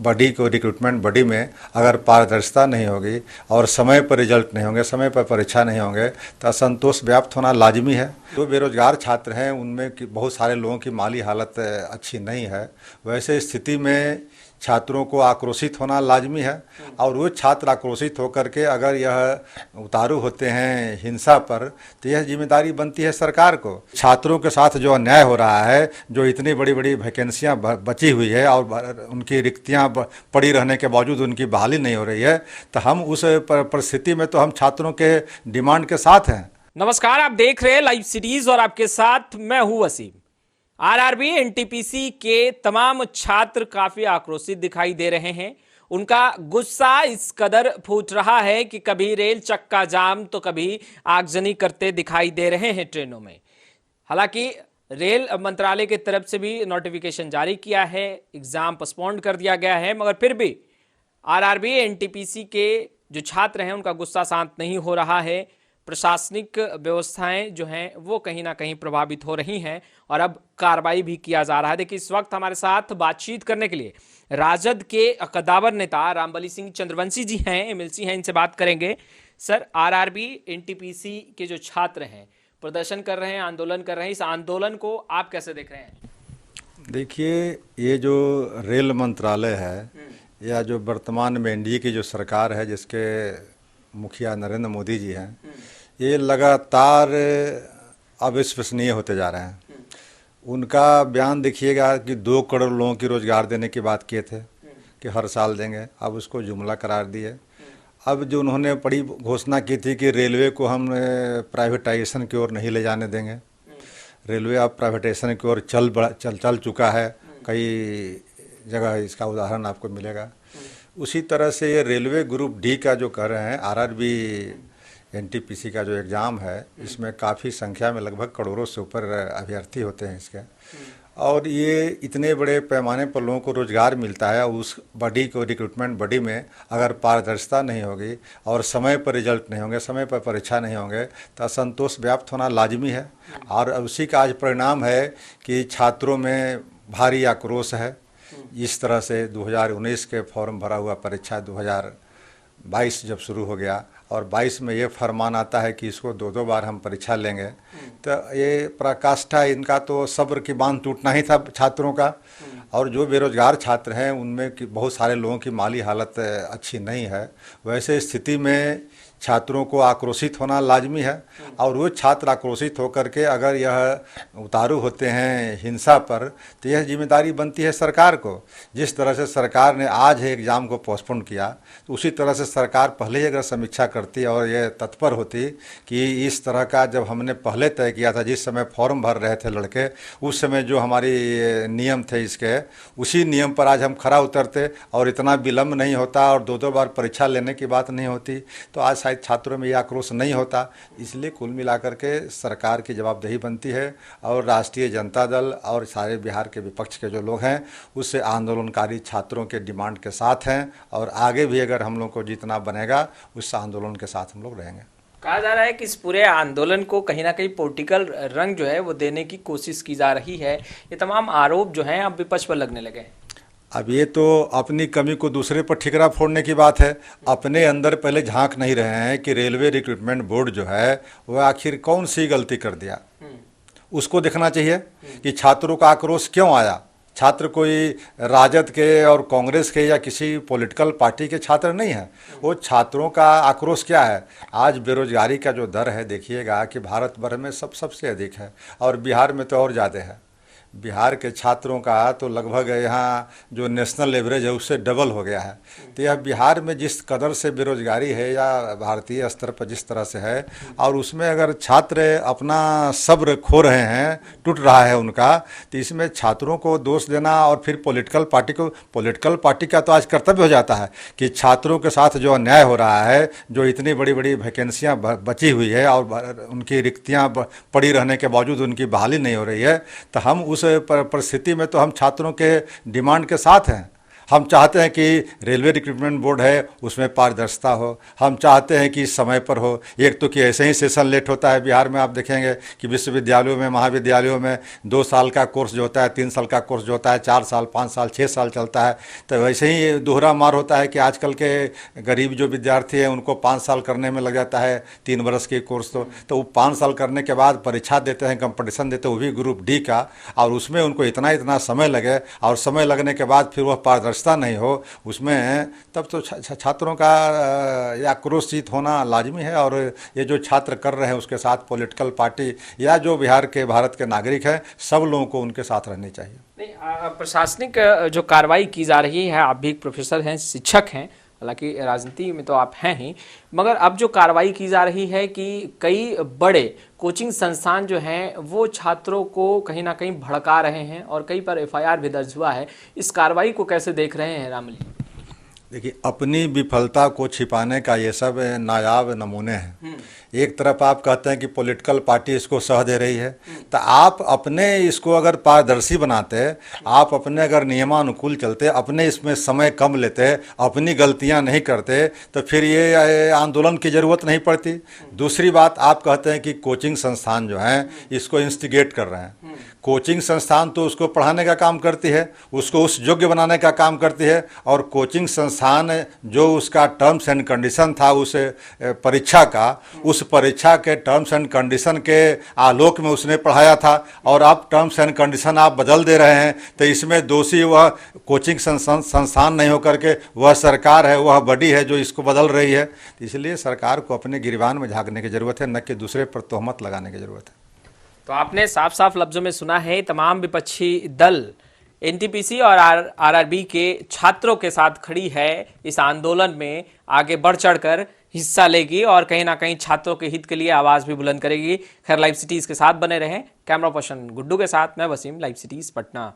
Body को recruitment body में अगर पारदर्शिता नहीं होगी और समय पर रिजल्ट नहीं होंगे, समय पर परीक्षा नहीं होंगे तो असंतोष व्याप्त होना लाजमी है। जो बेरोजगार छात्र हैं उनमें बहुत सारे लोगों की माली हालत अच्छी नहीं है। वैसे स्थिति में छात्रों को आक्रोशित होना लाजमी है और वो छात्र आक्रोशित होकर के अगर यह उतारू होते हैं हिंसा पर तो यह जिम्मेदारी बनती है सरकार को। छात्रों के साथ जो अन्याय हो रहा है, जो इतनी बड़ी बड़ी वैकेंसियां बची हुई है और उनकी रिक्तियां पड़ी रहने के बावजूद उनकी बहाली नहीं हो रही है, तो हम उस परिस्थिति में तो हम छात्रों के डिमांड के साथ हैं। नमस्कार, आप देख रहे हैं लाइव सीरीज और आपके साथ मैं हूं वसीम। आरआरबी एनटीपीसी के तमाम छात्र काफी आक्रोशित दिखाई दे रहे हैं। उनका गुस्सा इस कदर फूट रहा है कि कभी रेल चक्का जाम तो कभी आगजनी करते दिखाई दे रहे हैं ट्रेनों में। हालांकि रेल मंत्रालय की तरफ से भी नोटिफिकेशन जारी किया है, एग्जाम पोस्टपोन कर दिया गया है, मगर फिर भी आरआरबी एनटीपीसी के जो छात्र हैं उनका गुस्सा शांत नहीं हो रहा है। प्रशासनिक व्यवस्थाएं जो हैं वो कहीं ना कहीं प्रभावित हो रही हैं और अब कार्रवाई भी किया जा रहा है। देखिए, इस वक्त हमारे साथ बातचीत करने के लिए राजद के कद्दावर नेता रामबली सिंह चंद्रवंशी जी हैं, एमएलसी हैं, इनसे बात करेंगे। सर, आरआरबी एनटीपीसी के जो छात्र हैं प्रदर्शन कर रहे हैं, आंदोलन कर रहे हैं, इस आंदोलन को आप कैसे देख रहे हैं? देखिए, ये जो रेल मंत्रालय है या जो वर्तमान में एनडीए की जो सरकार है जिसके मुखिया नरेंद्र मोदी जी हैं, ये लगातार अविश्वसनीय होते जा रहे हैं। उनका बयान देखिएगा कि 2 करोड़ लोगों की रोजगार देने की बात किए थे कि हर साल देंगे, अब उसको जुमला करार दिए। अब जो उन्होंने बड़ी घोषणा की थी कि रेलवे को हम प्राइवेटाइजेशन की ओर नहीं ले जाने देंगे, रेलवे अब प्राइवेटाइजेशन की ओर चल चुका है। कई जगह इसका उदाहरण आपको मिलेगा। उसी तरह से ये रेलवे ग्रुप डी का जो कर रहे हैं, आरआरबी एनटीपीसी का जो एग्ज़ाम है, इसमें काफ़ी संख्या में लगभग करोड़ों से ऊपर अभ्यर्थी होते हैं इसके, और ये इतने बड़े पैमाने पर लोगों को रोज़गार मिलता है। उस बॉडी को रिक्रूटमेंट बॉडी में अगर पारदर्शिता नहीं होगी और समय पर रिजल्ट नहीं होंगे, समय पर परीक्षा नहीं होंगे तो असंतोष व्याप्त होना लाजमी है। और उसी का आज परिणाम है कि छात्रों में भारी आक्रोश है। इस तरह से 2019 के फॉर्म भरा हुआ परीक्षा 2022 जब शुरू हो गया और 22 में ये फरमान आता है कि इसको 2 बार हम परीक्षा लेंगे, तो ये पराकाष्ठा, इनका तो सब्र की बांध टूटना ही था छात्रों का। और जो बेरोजगार छात्र हैं उनमें बहुत सारे लोगों की माली हालत अच्छी नहीं है। वैसे स्थिति में छात्रों को आक्रोशित होना लाजमी है और वो छात्र आक्रोशित होकर के अगर यह उतारू होते हैं हिंसा पर तो यह जिम्मेदारी बनती है सरकार को। जिस तरह से सरकार ने आज एग्ज़ाम को पोस्टपोन किया, तो उसी तरह से सरकार पहले ही अगर समीक्षा करती और ये तत्पर होती कि इस तरह का जब हमने पहले तय किया था, जिस समय फॉर्म भर रहे थे लड़के, उस समय जो हमारी नियम थे इसके, उसी नियम पर आज हम खरा उतरते और इतना विलम्ब नहीं होता और 2 बार परीक्षा लेने की बात नहीं होती, तो आज शायद छात्रों में ये आक्रोश नहीं होता। इसलिए कुल मिलाकर के सरकार की जवाबदेही बनती है और राष्ट्रीय जनता दल और सारे बिहार के विपक्ष के जो लोग हैं उससे आंदोलनकारी छात्रों के डिमांड के साथ हैं और आगे भी अगर हम लोग को जीतना बनेगा उस आंदोलन के साथ हम लोग रहेंगे। कहा जा रहा है कि इस पूरे आंदोलन को कहीं ना कहीं पॉलिटिकल रंग जो है वो देने की कोशिश की जा रही है। ये तमाम आरोप जो हैं अब विपक्ष पर लगने लगे हैं। अब ये तो अपनी कमी को दूसरे पर ठिकरा फोड़ने की बात है। अपने अंदर पहले झांक नहीं रहे हैं कि रेलवे रिक्रूटमेंट बोर्ड जो है वह आखिर कौन सी गलती कर दिया, उसको देखना चाहिए कि छात्रों का आक्रोश क्यों आया। छात्र कोई राजद के और कांग्रेस के या किसी पॉलिटिकल पार्टी के छात्र नहीं हैं। वो छात्रों का आक्रोश क्या है? आज बेरोजगारी का जो दर है देखिएगा कि भारत भर में सबसे अधिक है और बिहार में तो और ज़्यादा है। बिहार के छात्रों का तो लगभग यहाँ जो नेशनल एवरेज है उससे डबल हो गया है। तो यह बिहार में जिस कदर से बेरोजगारी है या भारतीय स्तर पर जिस तरह से है, और उसमें अगर छात्र अपना सब्र खो रहे हैं, टूट रहा है उनका, तो इसमें छात्रों को दोष देना और फिर पॉलिटिकल पार्टी का तो आज कर्तव्य हो जाता है कि छात्रों के साथ जो अन्याय हो रहा है, जो इतनी बड़ी बड़ी वैकेंसियाँ बची हुई है और उनकी रिक्तियाँ पड़ी रहने के बावजूद उनकी बहाली नहीं हो रही है, तो हम उस परिस्थिति में तो हम छात्रों के डिमांड के साथ हैं हम चाहते हैं कि रेलवे रिक्रूटमेंट बोर्ड है उसमें पारदर्शिता हो, हम चाहते हैं कि समय पर हो। एक तो कि ऐसे ही सेशन लेट होता है बिहार में, आप देखेंगे कि विश्वविद्यालयों में, महाविद्यालयों में 2 साल का कोर्स जो होता है, 3 साल का कोर्स जो होता है, 4 साल, 5 साल, 6 साल चलता है। तो वैसे ही दोहरा मार होता है कि आजकल के गरीब जो विद्यार्थी हैं उनको 5 साल करने में लग जाता है, 3 वर्ष के कोर्स। तो वो 5 साल करने के बाद परीक्षा देते हैं, कंपटीशन देते हैं, वो भी ग्रुप डी का, और उसमें उनको इतना समय लगे, और समय लगने के बाद फिर वह पारदर्शिता नहीं हो उसमें, तब तो छात्रों का आक्रोशित होना लाजमी है। और ये जो छात्र कर रहे हैं उसके साथ पॉलिटिकल पार्टी या जो बिहार के, भारत के नागरिक हैं, सब लोगों को उनके साथ रहनी चाहिए। नहीं, प्रशासनिक जो कार्रवाई की जा रही है, आप भी एक प्रोफेसर हैं, शिक्षक हैं, हालांकि राजनीति में तो आप हैं ही, मगर अब जो कार्रवाई की जा रही है कि कई बड़े कोचिंग संस्थान जो हैं वो छात्रों को कहीं ना कहीं भड़का रहे हैं और कई पर एफआईआर भी दर्ज हुआ है, इस कार्रवाई को कैसे देख रहे हैं रामली? देखिए, अपनी विफलता को छिपाने का ये सब नायाब नमूने हैं। एक तरफ आप कहते हैं कि पॉलिटिकल पार्टी इसको सह दे रही है, तो आप अपने इसको अगर पारदर्शी बनाते, आप अपने अगर नियमानुकूल चलते, अपने इसमें समय कम लेते, अपनी गलतियां नहीं करते, तो फिर ये आंदोलन की ज़रूरत नहीं पड़ती। दूसरी बात, आप कहते हैं कि कोचिंग संस्थान जो हैं इसको इंस्टिगेट कर रहे हैं। कोचिंग संस्थान तो उसको पढ़ाने का काम करती है, उसको उस योग्य बनाने का काम करती है, और कोचिंग संस्थान जो उसका टर्म्स एंड कंडीशन था उस परीक्षा का, उस परीक्षा के टर्म्स एंड कंडीशन के आलोक में उसने पढ़ाया था, और आप टर्म्स एंड कंडीशन आप बदल दे रहे हैं, तो इसमें दोषी वह कोचिंग संस्थान नहीं होकर के वह सरकार है, वह बॉडी है जो इसको बदल रही है। इसलिए सरकार को अपने गिरबान में झांकने की ज़रूरत है, न कि दूसरे पर तोहमत लगाने की ज़रूरत है। तो आपने साफ साफ लफ्जों में सुना है, तमाम विपक्षी दल एनटीपीसी और आरआरबी के छात्रों के साथ खड़ी है, इस आंदोलन में आगे बढ़ चढ़कर हिस्सा लेगी और कहीं ना कहीं छात्रों के हित के लिए आवाज भी बुलंद करेगी। खैर, लाइव सिटीज के साथ बने रहें। कैमरा पर्सन गुड्डू के साथ मैं वसीम, लाइव सिटीज पटना।